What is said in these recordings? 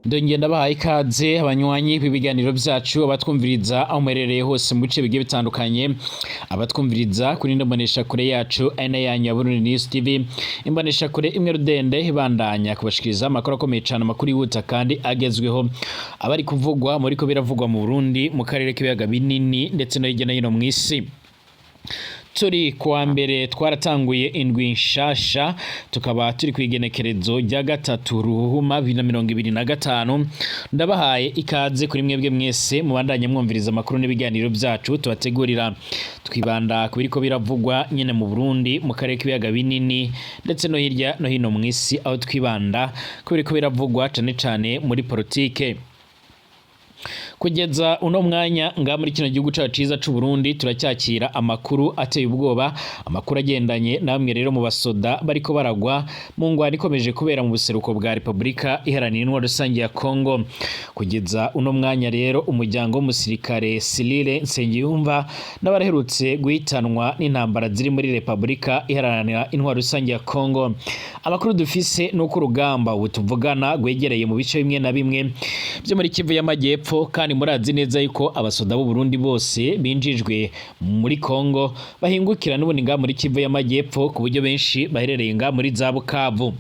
Ndongeye ndabahaye ikaze abanywanyi b'ibiganiro byacu abatwumviriza aho muherereye hose mu bice bigiye bitandukanye, abatwumviriza kuri imbonesha kure yacu ane yanyu ya Burundi News TV, imbonesha kure imwe rudende ibandanya kubashikiriza amakuru akomeye cyane, amakuru yihuta kandi agezweho, abari kuvugwa muri ko biravugwa mu Burundi, mu karere k'ibiyaga binini ndetse no hirya no hino mu isi. Turi kuwa mbere twaratanguye indwi nshasha, tukaba turi kwigenekerezo rya gatatu Ruhuma 2025. Ndabahaye ikaze kuri mwebwe mwese mubandanye mwumviriza amakuru n'ibiganiro byacu tubategurira, twibanda kubiriko biravugwa nyene mu Burundi, mu karere k'ibiyaga binini ndetse no hirya no hino mu isi, aho twibanda kubiriko biravugwa cane cane muri politike. Kugeza uno mwanya nga muri kino gihugu cyacu ciza c'u Burundi turacyakira amakuru ateye ubwoba, amakuru agendanye namwe rero mu basoda bariko baragwa mu ngwano ikomeje kubera mu buseruko bwa Republika Iharanira Intwaro Rusange ya Kongo. Kugeza uno mwanya rero umuryango w'umusirikare Cyrille Nsengiyumva n'abaherutse guhitanwa n'intambara ziri muri Republika Iharanira Intwaro Rusange ya Kongo. Amakuru dufise nuko urugamba ubutuvugana gwegereye mu bice bimwe na bimwe byo muri Kivu y'Amajyepfo, kandi murazi neza yuko abasoda b'u Burundi bose binjijwe muri Kongo bahingukira n'ubundi nga muri Kivu y'Amajyepfo, ku buryo benshi baherereye nga muri za Bukavu.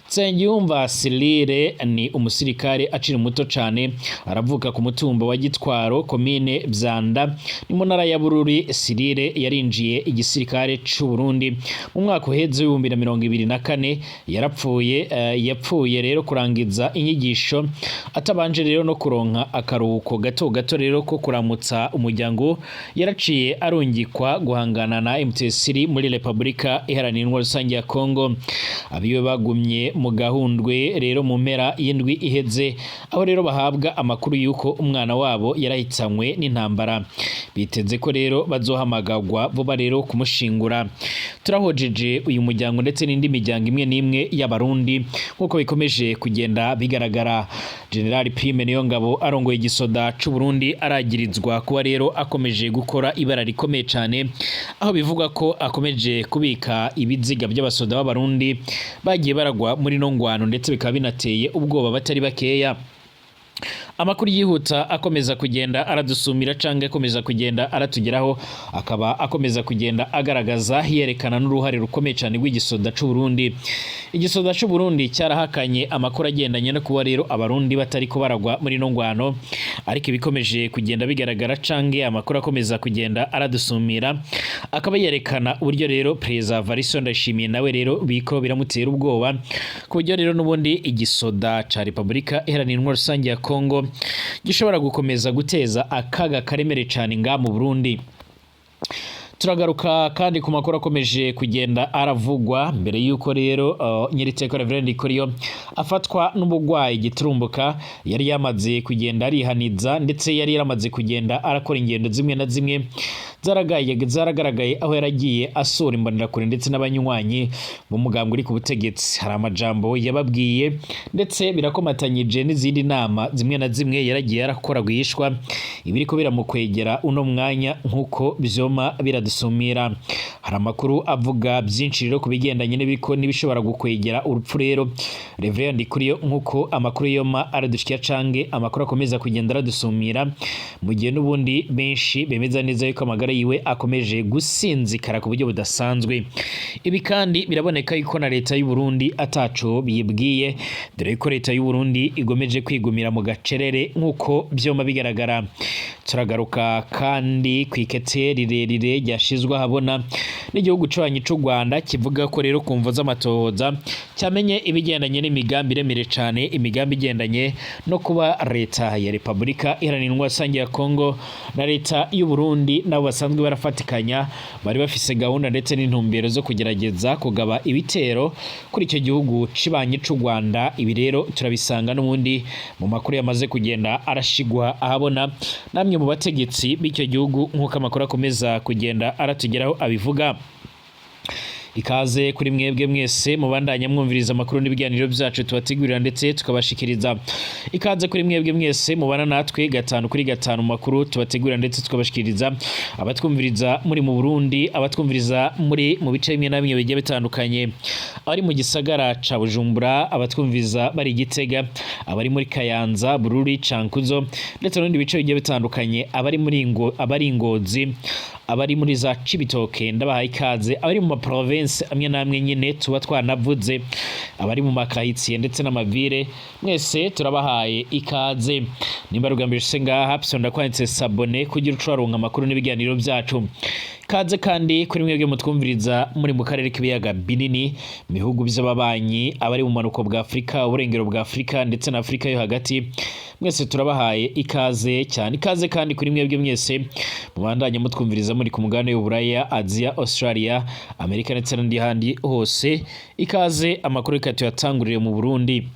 Nsengiyumva Cyrille ni umusirikare akiri muto cyane, aravuka ku mutumba wa Gitwaro komine Byanda ni mu ntara ya Bururi. Cyrille yarinjiye igisirikare c'u Burundi mu mwaka uheze 2024, yapfuye rero kurangiza inyigisho atabanje rero no kuronka akaruhuko gato rero ko kuramutsa umuryango. Yaraciye arungikwa guhangana na M23 muri Republika Iharanira Intwaro Rusange ya Kongo. Abiwe bagumye mu gahundwe rero mu mpera y'indwi iheze, aho rero bahabwa amakuru yuko umwana wabo yarahitanywe n'intambara. Biteze ko rero bazohamagagwa vuba rero kumushingura. Turahojeje uyu muryango ndetse n'indi miryango imwe n'imwe y'abarundi nkuko bikomeje kugenda bigaragara. General Prime Niyongabo arongoye igisoda c'u Burundi aragirizwa kuba rero akomeje gukora ibara rikomeye cyane, aho bivuga ko akomeje kubika ibiziga by'abasoda b'abarundi bagiye baragwa muri no ngwano, ndetse bikaba binateye ubwoba batari bakeya. Amakuru yihuta akomeza kugenda aradusumira canke akomeza kugenda aratugeraho, akaba akomeza kugenda agaragaza yerekana n'uruhare rukomeye cyane rw'igisoda c'u Burundi. Igisoda c'u Burundi cyarahakanye amakuru agendanye no kuba rero abarundi batari ko baragwa muri no ngwano, ariko ibikomeje kugenda bigaragara canke amakuru akomeza kugenda aradusumira, akaba yerekana uburyo rero Perezida Variso Ndayishimiye nawe rero biko biramutera ubwoba, ku buryo rero n'ubundi igisoda ca Republika Iharanira Intwaro Rusange ya Kongo gishobora gukomeza guteza akaga karemere cyane nga mu Burundi. Turagaruka kandi ku makuru akomeje kugenda aravugwa mbere yuko rero Nyiriteka Reverend Ikoriyo afatwa n'ubugwayi giturumbuka. Yari yamaze kugenda arihaniza, ndetse yari yaramaze kugenda arakora ingendo zimwe na zimwe zaragaragaye aho yaragiye asura imbonerakure ndetse n'abanywanyi b'umugambwe uri ku butegetsi. Hari amajambo yababwiye ndetse birakomatanyije n'izindi nama zimwe na zimwe yaragiye arakora gwishwa, ibiriko biramukwegera uno mwanya nkuko byoma biradusumira. Hari amakuru avuga byinshi rero kubigendanye n'ibiko nibishobora gukwegera urupfu rero Reverend Ikoriyo, nkuko amakuru yoma aradushikiya cange amakuru akomeza kugenda aradusumira, mu gihe n'ubundi benshi bemeza neza yuko amagara yiwe akomeje gusinzikara ku buryo budasanzwe. Ibi kandi biraboneka yuko na leta y'u Burundi ataco biyibwiye, dore ko leta y'u Burundi igomeje kwigumira mu gacerere nkuko byoma bigaragara. Turagaruka kandi kwikete rirerire ryashizwe habona n'igihugu c'abanyi c'u Rwanda, kivuga ko rero kumvo z'amatohoza cyamenye ibigendanye n'imigambi iremere cyane, imigambi igendanye no kuba leta ya Republika Iharanira Intwaro Rusange ya Kongo na leta y'u Burundi nabo basanzwe barafatikanya, bari bafise gahunda ndetse n'intumbero zo kugerageza kugaba ibitero kuri icyo gihugu c'abanyi c'u Rwanda. Ibi rero turabisanga n'ubundi mu makuru yamaze kugenda arashigwa ahabona namwe mu bategetsi b'icyo gihugu, nkuko amakuru akomeza kugenda aratugeraho abivuga. ikaze kuri mwebwe mwese mubandanya mwumviriza amakuru n'ibiganiro byacu tubategurira ndetse tukabashikiriza. Ikaze kuri mwebwe mwese mubana natwe gatanu kuri gatanu makuru tubategurira ndetse tukabashikiriza, abatwumviriza muri mu Burundi, abatwumviriza muri mu bice bimwe na bimwe bigiye bitandukanye, abari mu gisagara ca Bujumbura, abatwumviriza bari Gitega, abari muri Kayanza, Bururi, Cankuzo ndetse n'ibindi bice bigiye bitandukanye, abari Ngozi, abari muri za Cibitoke ndabahaye ikaze, abari mu ma province amwe namwe nyine tuba twanavuze, abari mu makaritsiye ndetse n'amavire, mwese turabahaye ikaze. Nimba rugambije ngaha psonda kwanditse sabone kugira ucaronka amakuru n'ibiganiro byacu. Kaze kandi kuri mwebwe mutwumviriza muri mu karere k'ibiyaga binini, bihugu by'ababanyi, abari mu manuko bwa Afrika, uburengero bwa Afrika ndetse na Afrika yo hagati, mwese turabahaye ikaze cyane. Ikaze kandi kuri mwebwe mwese mubandanya mutwumviriza muri ku mugabane w'Uburaya, Asia, Australia, Amerika ndetse n'andi handi hose. Ikaze amakuru ikatu yatangurire mu Burundi.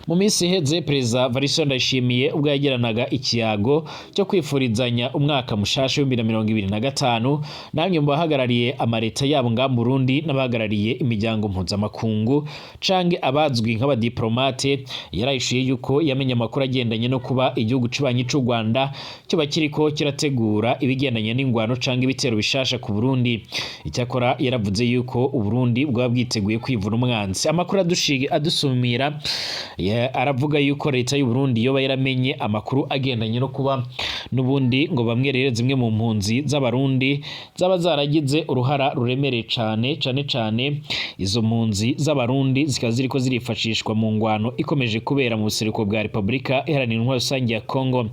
Mu minsi iheze Perezida Evariste Ndayishimiye ubwo yagiranaga ikiyago cyo kwifurizanya umwaka mushasha w'2025 namwe mu bahagarariye amareta yabo nga mu Burundi n'abahagarariye imiryango mpuzamakungu canke abazwi nk'abadiplomate, yarayishuye yuko yamenye amakuru agendanye no kuba igihugu cibanyi c'u Rwanda cyo bakiriko kirategura ibigendanye n'ingwano canke ibitero bishasha ku Burundi. Icyakora yaravuze yuko Uburundi bwa bwiteguye kwivuna umwanzi. Amakuru adusumira aravuga yuko leta y'u Burundi yoba yaramenye amakuru agendanye no kuba nubundi ngo bamwe rero zimwe mu mpunzi z'abarundi zaba zaragize uruhara ruremereye cane izo mpunzi z'abarundi zikaba ziriko zirifashishwa mu ngwano ikomeje kubera mu buseruko bwa Republika Iharanira Intwaro Rusange ya Kongo.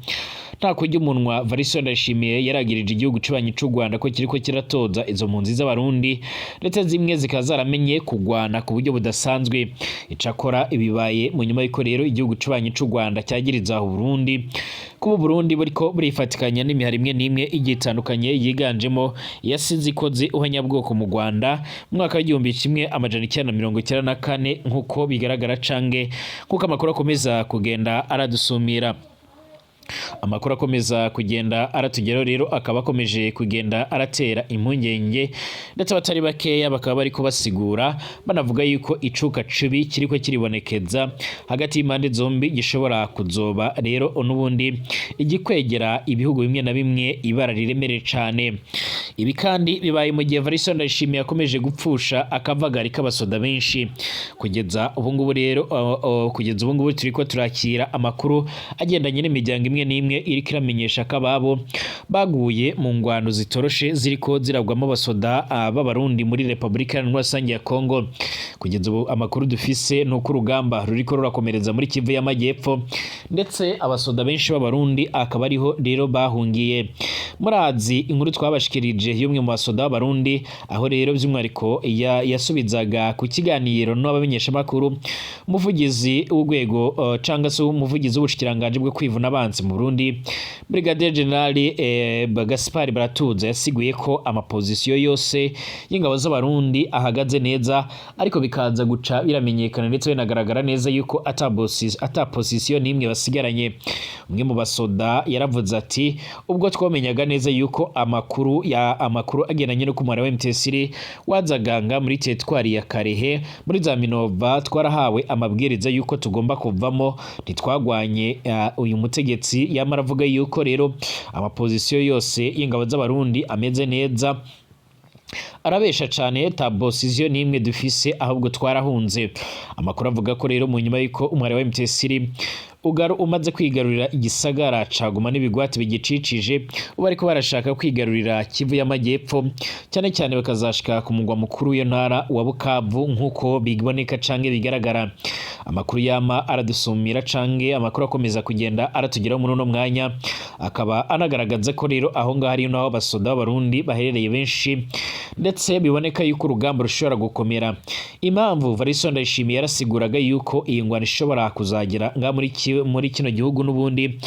Nta kurya umunwa, Evariste Ndayishimiye yaragirije igihugu cibanyi c'u Rwanda ko kiriko kiratoza izo mpunzi z'abarundi ndetse zimwe zikaba zaramenye kugwana ku buryo budasanzwe. Icakora ibibaye mu nyuma y'iko rero igihugu cibanyi c'u Rwanda cyagiriza Burundi kuba Burundi buriko burifatikanya n'imihari imwe n'imwe igitandukanye yiganjemo yasize ikoze uhanyabwoko mu Rwanda mu mwaka w'igihumbi kimwe amajana 1994 nkuko bigaragara cange nkuko amakuru akomeza kugenda aradusumira. Amakuru akomeza kugenda aratugeraho rero akaba akomeje kugenda aratera impungenge ndetse abatari bakeya bakaba bari kubasigura banavuga yuko icuka cibi kiriko kiribonekeza hagati y'impande zombi gishobora kuzoba rero n'ubundi igikwegera ibihugu bimwe na bimwe ibara riremereye cane. Ibi kandi bibaye mu gihe Evariste Ndayishimiye akomeje gupfusha akavagari k'abasoda benshi. Kugeza ubu ngubu turiko turakira amakuru agendanye n'imiryango imwe n'imwe iriko iramenyesha ko ababo baguye mu ngwano zitoroshe ziriko ziragwamo abasoda b'abarundi muri Republika Iharanira Intwaro Rusange ya Kongo. Kugeza ubu amakuru dufise nuko urugamba ruriko rurakomereza muri Kivu y'Amajyepfo ndetse abasoda benshi b'abarundi akaba ariho rero bahungiye. Murazi inkuru twabashikirije y'umwe mu basoda b'abarundi aho rero by'umwariko yasubizaga ku kiganiro n'abamenyesha makuru umuvugizi w'urwego canga se umuvugizi w'ubushikiranganje bwo kwivuna abanzi mu Burundi, Brigadier General Gaspard Baratuza yasiguye ko amapozisiyo yose y'ingabo z'abarundi ahagaze neza, ariko bikaza guca biramenyekana ndetse binagaragara neza yuko ata position n'imwe basigaranye. Umwe mu basoda yaravuze ati ubwo twomenyaga neza yuko amakuru agendanye no kumara wa MTSR wazaganga muri teritwari ya Karehe muri za Minova, twarahawe amabwiriza yuko tugomba kuvamo ntitwagwanye uyu mutegetsi. Yamara avuga yuko rero amapozisiyo yose y'ingabo z'abarundi ameze neza, arabesha cane ta position nimwe dufise ahubwo twarahunze. Amakuru avuga ko rero mu nyuma yuko umwari wa MTSR umaze kwigarurira igisagara caguma n'ibigwati bigicicije, ubu ariko barashaka kwigarurira Kivu y'Amajyepfo cyane cyane bakazashika ku mugwa mukuru yo ntara wa Bukavu nkuko biboneka canke bigaragara. Amakuru yama aradusumira canke amakuru akomeza kugenda aratugeraho muri uno mwanya akaba anagaragaza ko rero aho ngaho ari naho abasoda b'abarundi baherereye benshi ndetse biboneka yuko urugamba rushobora gukomera. Impamvu Evariste Ndayishimiye yarasiguraga yuko iyi ngwano ishobora kuzagira nga muri kino gihugu n'ubundi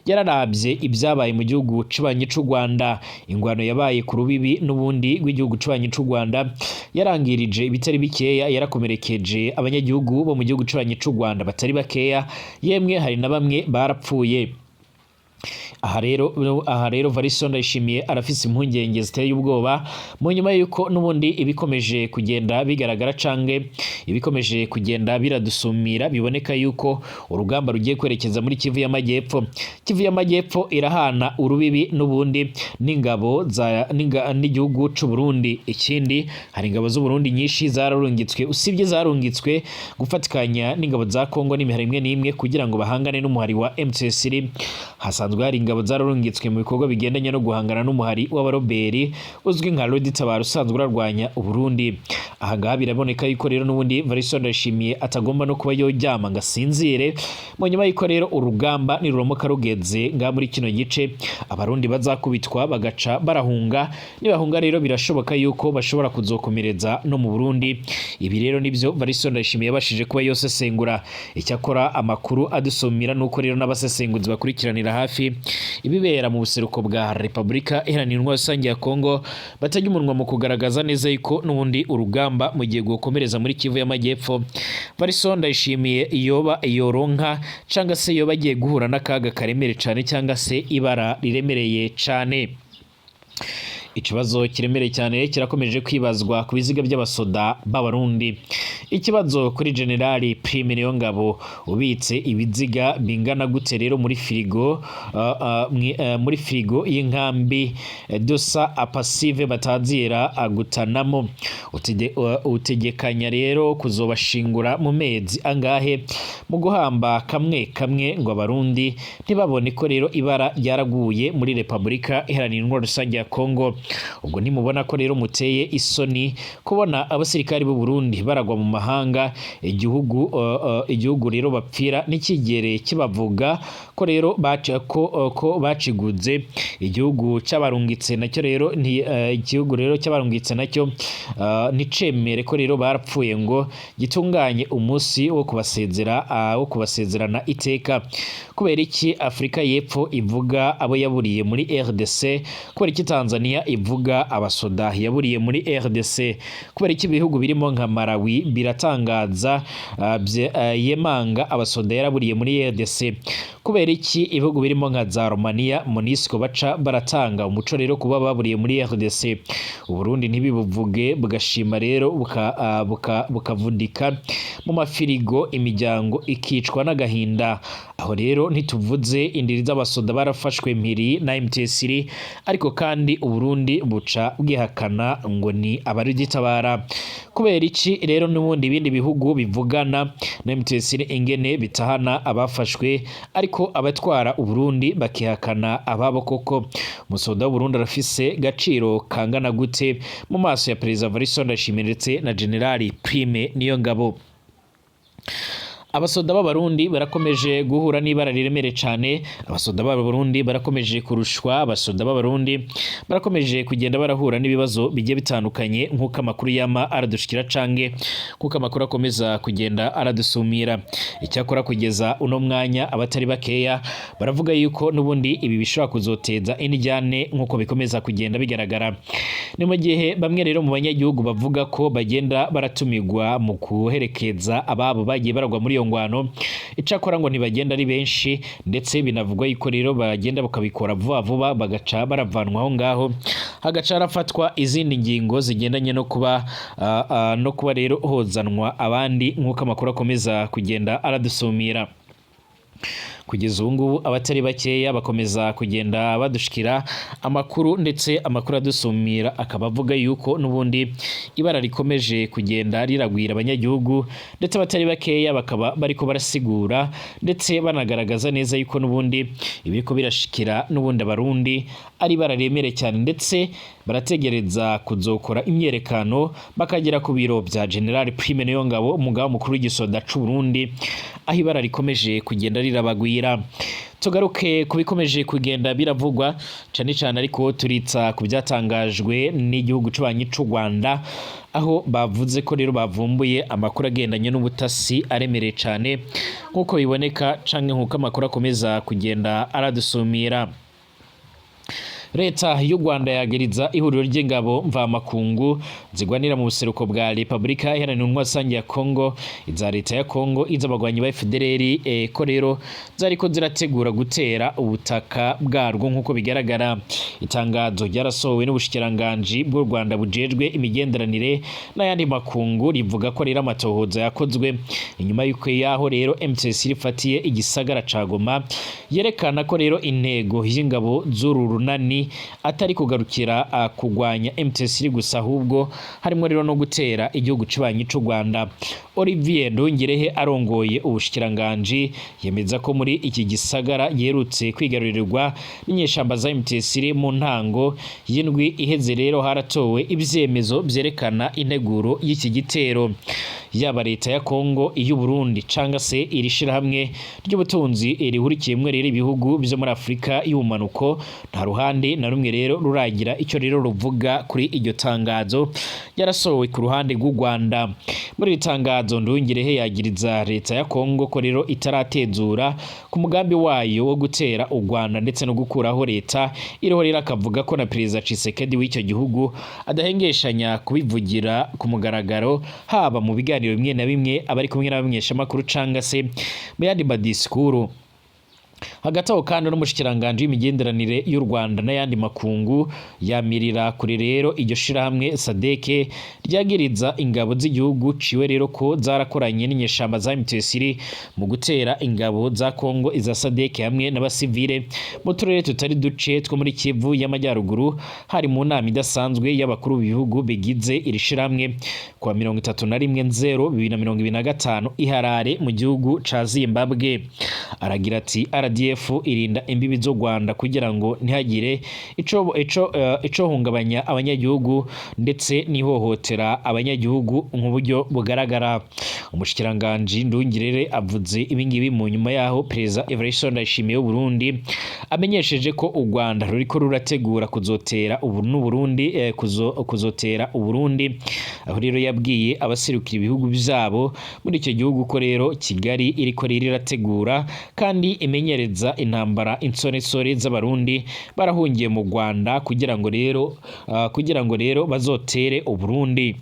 yararabye ibyabaye mu gihugu cibanyi c'u Rwanda. Ingwano yabaye ku rubibi n'ubundi rw'igihugu cibanyi c'u Rwanda yarangirije ibitari bikeya, yarakomerekeje abanyagihugu bo mu gihugu cibanyi c'u Rwanda batari bakeya, yemwe hari na bamwe barapfuye. aha rero Variso Ndayishimiye arafise impungenge ziteye ubwoba mu nyuma yuko nubundi ibikomeje kugenda bigaragara cange ibikomeje kugenda biradusumira biboneka yuko urugamba rugiye kwerekeza muri Kivu y'Amajyepfo irahana urubibi nubundi n'ingabo n'igihugu c'u Burundi. Ikindi hari ingabo z'u Burundi nyinshi zararungitswe, usibye zarungitswe gufatikanya n'ingabo za Kongo n'imihari imwe n'imwe kugira ngo bahangane n'umuhari wa M23. Hasanzwe hari ingabo zararungitswe mu bikorwa bigendanye no guhangana n'umuhari w'abaroberi uzwi nka Lodi Tabara usanzwe urarwanya u Burundi. Aha ngaha biraboneka yuko rero nubundi Variso Ndayishimiye atagomba no kuba yoryama ngasinzire mu nyuma yuko rero urugamba niruromoka rugeze nga muri kino gice abarundi bazakubitwa bagaca barahunga. Nibahunga rero birashoboka yuko bashobora kuzokomereza no mu Burundi. Ibi rero nivyo Variso Ndayishimiye yabashije kuba yose sengura. Icyakora amakuru adusumira nuko rero n'abasesenguzi bakurikiranira hafi ibibera mu buseruko bwa Republika Iharanira Intwaro Rusange ya Kongo batajya umunwa mu kugaragaza neza yuko nubundi urugamba mu gihe gukomereza muri Kivu y'Amajyepfo Variso Ndayishimiye yoronka cyangwa se yoba agiye guhura n'akaga karemere cyane cyangwa se ibara riremereye cyane. Ikibazo kiremereye cyane kirakomeje kwibazwa ku biziga by'abasoda b'abarundi. Ikibazo kuri Generali Prime Niyongabo ubitse ibiziga bingana gute rero muri firigo y'inkambi dosa apasive batazira agutanamo utegekanya rero kuzobashingura mu mezi angahe mu guhamba kamwe ngo abarundi ntibabone ko rero ibara ryaraguye muri Republika Iharanira Intwaro Rusange ya Kongo. Ubwo ntimubona ko rero muteye isoni kubona abasirikari b'u Burundi baragwa mu mahanga igihugu rero bapfira n'ikigere kibavuga ko rero ko baciguze igihugu cy'abarungitse nacyo rero igihugu rero cy'abarungitse nacyo nicemere ko rero barapfuye ngo gitunganye umunsi wo kubasezerana iteka. Kubera iki Afrika y'Epfo ivuga abo yaburiye muri RDC? Kubera iki Tanzania ivuga abasoda yaburiye muri RDC? Kubera iki ibihugu birimo nka Malawi biratangaza yemanga abasoda yaraburiye muri RDC? Kubera iki ibihugu birimo nka za Romania Monisco baca baratanga umuco rero kuba baburiye muri RDC? Uburundi ntibibuvuge bugashima rero bukavundika mu mafirigo imiryango ikicwa n'agahinda. Aho rero ntituvuze indiri z'abasoda barafashwe mpiri na M23 ariko kandi Uburundi buca bwihakana ngo ni abarugitabara. Kubera iki rero n'ubundi ibindi bihugu bivugana na M23 ingene bitahana abafashwe ariko abatwara Uburundi bakihakana ababo? Koko umusoda w'Uburundi arafise gaciro kangana gute mu maso ya Perezida Variso Ndayishimiye ndetse na Generali Prime Niyongabo? Abasoda b'abarundi barakomeje guhura n'ibara riremere cyane. Abasoda b'abarundi barakomeje kurushwa. Abasoda b'abarundi barakomeje kugenda barahura n'ibibazo bigiye bitandukanye nk'uko amakuru yama aradushikira cange nk'uko amakuru akomeza kugenda aradusumira. Icyakora kugeza uno mwanya abatari bakeya baravuga yuko nubundi ibi bishobora kuzoteza injyane nk'uko bikomeza kugenda bigaragara. Ni mu gihe bamwe rero mu banyagihugu bavuga ko bagenda baratumigwa mu kuherekeza ababo bagiye baragwa muri iyo ngwano. Icakora ngo ntibagenda ari benshi ndetse binavugwa yuko rero bagenda bakabikora vuba bagaca baravanwaho ngaho hagaca harafatwa izindi ngingo zigendanye no kuba rero hozanwa abandi nk'uko amakuru akomeza kugenda aradusumira. Kugeza ubu ngubu abatari bakeya bakomeza kugenda badushikira amakuru ndetse amakuru adusumira akaba avuga yuko nubundi ibara rikomeje kugenda riragwira abanyagihugu ndetse abatari bakeya bakaba bariko barasigura ndetse banagaragaza neza yuko nubundi ibiko birashikira nubundi abarundi ari bararemere cyane ndetse barategereza kuzokora imyerekano bakagera ku biro bya General Prime Niyongabo umugaba mukuru w'igisoda c'u Burundi aho ibara rikomeje kugenda rirabagwira. Tugaruke kubikomeje kugenda biravugwa cyane cyane ariko turitsa ku byatangajwe n'igihugu c'ubanyi c'u Rwanda aho bavuze ko rero bavumbuye amakuru agendanye n'ubutasi aremereye cyane nk'uko biboneka canke nk'uko amakuru akomeza kugenda aradusumira. Leta y'u Rwanda yagiriza ihuriro ry'ingabo mvamakungu zigwanira mu buseruko bwa Republika Iharanira Intwaro ya Kongo, iza leta ya Kongo, iz'abagwanyi ba FDLR ko rero zariko zirategura gutera ubutaka bwarwo nk'uko bigaragara. Itangazo ryarasohowe n'ubushikiranganji bw'u Rwanda bujejwe imigenderanire n'ayandi makungu rivuga ko rero amatohoza yakozwe inyuma y'uko yaho rero M23 rifatiye igisagara ca Goma, yerekana ko rero intego y'ingabo z'uru runani atari kugarukira kugwanya M23 gusa, ahubwo harimo rero no gutera igihugu cibanyi c'u Rwanda. Olivier Ndongerehe arongoye ubushikiranganji yemeza ko muri iki gisagara yerutse kwigarurirwa n'inyeshamba za M23 mu ntango y'indwi iheze. Rero haratowe ivyemezo vyerekana integuro y'iki gitero. Yaba leta ya Kongo, iy'u Burundi canga se irishira hamwe ry'ubutunzi rihurikiyemwe rero ibihugu byo muri Afrika y'ubumanuko, nta ruhande na rumwe rero ruragira icyo rero ruvuga kuri iryo tangazo yarasohowe ku ruhande rw'u Rwanda. Muri iri tangazo Nduhungirehe yagiriza leta ya Kongo ko rero itaratezura ku mugambi wayo wo gutera u Rwanda ndetse no gukuraho leta iriho rero, akavuga ko na Perezida Tshisekedi w'icyo gihugu adahengeshanya kubivugira ku mugaragaro, haba mu biganiro bimwe na bimwe abari kumwe n'abamenyeshamakuru canga se mu yandi madisikuru. Hagati aho kandi n'umushikiranganji w'imigenderanire y'u Rwanda n'ayandi makungu yamirira kuri rero iryo shirahamwe SADC ryagiriza ingabo z'igihugu ciwe rero ko zarakoranye n'inyeshamba za M23 mu gutera ingabo za Kongo, iza SADC hamwe n'abasivile mu turere tutari duce two muri Kivu y'Amajyaruguru, hari mu nama idasanzwe y'abakuru b'ibihugu bigize iri shirahamwe kwa 31/0/2025 iharare mu gihugu ca Zimbabwe. Aragira ati RDF irinda imbibi z'u Rwanda kugira ngo ntihagire ico hungabanya abanyagihugu ndetse nihohotera abanyagihugu nk'uburyo bugaragara. Umushikiranganji Ndungirere avuze ibingibi mu nyuma yaho Perezida Evariste Ndayishimiye w'u Burundi amenyesheje ko u Rwanda ruriko rurategura kuzotera kuzotera u Burundi, aho rero yabwiye abaserukira ibihugu byabo muri icyo gihugu ko rero Kigali iriko rirategura kandi imenyereza intambara insoresore z'abarundi barahungiye mu Rwanda kugira ngo rero bazotere u Burundi.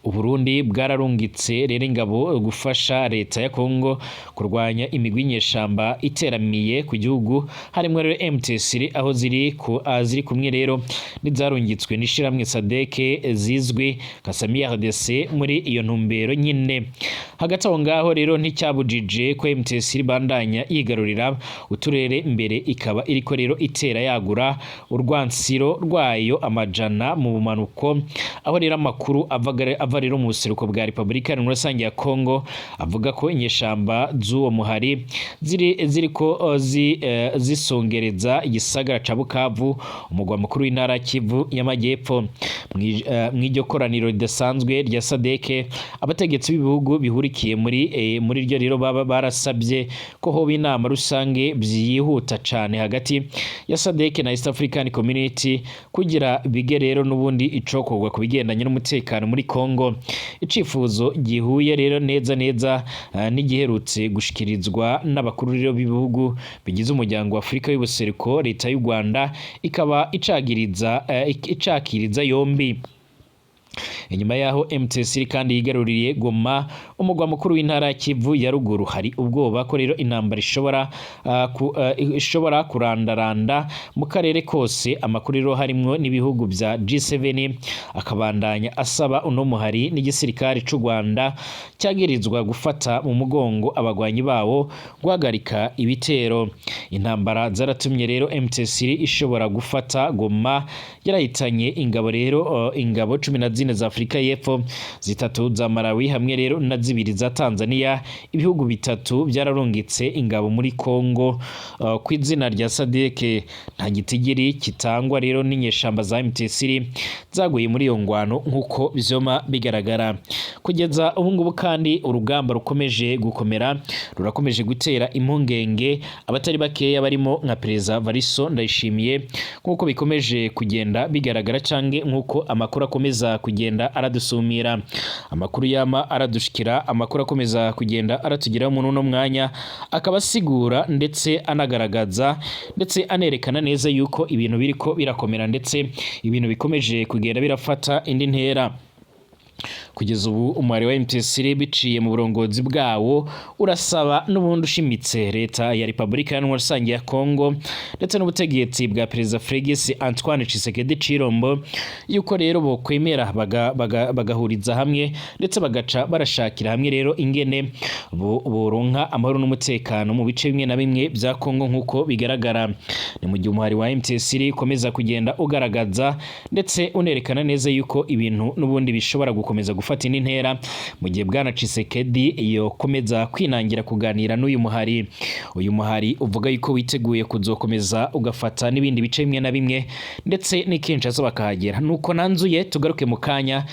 Uburundi bwararungitse rero ingabo gufasha leta ya Kongo kurwanya imigwi nyeshamba iteramiye ku gihugu, harimo rero M23 aho ziri kumwe rero n'izarungitswe n'ishiramwe SADC zizwi Kasami RDC muri iyo ntumbero nyine. Hagati aho ngaho rero nticyabujije ko M23 bandanya yigarurira uturere imbere, ikaba iriko rero itera yagura urwansiro rwayo amajana mu bumanuko, aho rero amakuru ava rero mu buseruko bwa Republika Iharanira Intwaro ya Kongo avuga ko inyeshamba z'uwo muhari ziriko zisongereza igisagara ca Bukavu, umugwa mukuru w'intara Kivu y'Amajyepfo. Mw'iryo koraniro ridasanzwe rya SADC, abategetsi b'ibihugu bihurikiye muri ryo rero baba barasabye ko hoba inama rusange byihuta cane hagati ya SADC na East African Community kugira bige rero n'ubundi icokorwa ku bigendanye n'umutekano muri Kongo. Icifuzo gihuye rero neza n'igiherutse gushikirizwa n'abakuru rero b'ibihugu bigize umuryango wa Afrika y'ubuseruko. Leta y'u Rwanda ikaba icakiriza yombi. Inyuma yaho M23 kandi yigaruriye Goma, umugwa mukuru w'intara ya Kivu ya ruguru, hari ubwoba ko rero intambara ishobora kurandaranda mu karere kose. Amakuru rero harimwo n'ibihugu bya G7 akabandanya asaba uno muhari n'igisirikare c'u Rwanda cyagirizwa gufata mu mugongo abagwanyi bawo guhagarika ibitero. Intambara zaratumye rero M23 ishobora gufata Goma, yarahitanye ingabo 14 za Afrika y'Epfo, 3 za Malawi hamwe rero na 2 za Tanzania. Ibihugu bitatu byararungitse ingabo muri Kongo ku izina rya SADC. Nta gitigiri kitangwa rero n'inyeshamba za M23 zaguye muri iyo ngwano nk'uko bizoma bigaragara. kugeza ubu ngubu kandi urugamba rukomeje gukomera rurakomeje gutera impungenge abatari bakeya barimo nka Perezida Variso Ndayishimiye nk'uko bikomeje kugenda bigaragara canke nk'uko amakuru akomeza kugenda aradusumira. Amakuru yama aradushikira, amakuru akomeza kugenda aratugira mu no mwanya, akaba asigura ndetse anagaragaza ndetse anerekana neza yuko ibintu biriko birakomera ndetse ibintu bikomeje kugenda birafata indi ntera. Kugeza ubu umwari wa M23 biciye mu burongozi bwawo urasaba n'ubundi ushimitse leta ya Republika ya Rusange ya Kongo ndetse n'ubutegetsi bwa Perezida Félix Antoine Tshisekedi Chilombo yuko rero bo kwemera bagahuriza hamwe ndetse bagaca barashakira hamwe rero ingene boronka amahoro n'umutekano mu bice bimwe na bimwe bya Kongo nk'uko bigaragara. Ni mu gihe umwari wa M23 komeza kugenda ugaragaza ndetse unerekana neza yuko ibintu n'ubundi bishobora gukomeza gufata indi ntera mu gihe bwana Tshisekedi yokomeza kwinangira kuganira n'uyu muhari. Uyu muhari uvuga yuko witeguye kuzokomeza ugafata n'ibindi bice bimwe na bimwe ndetse n'ikincazo bakahagera. Nuko nanzuye tugaruke mu kanya.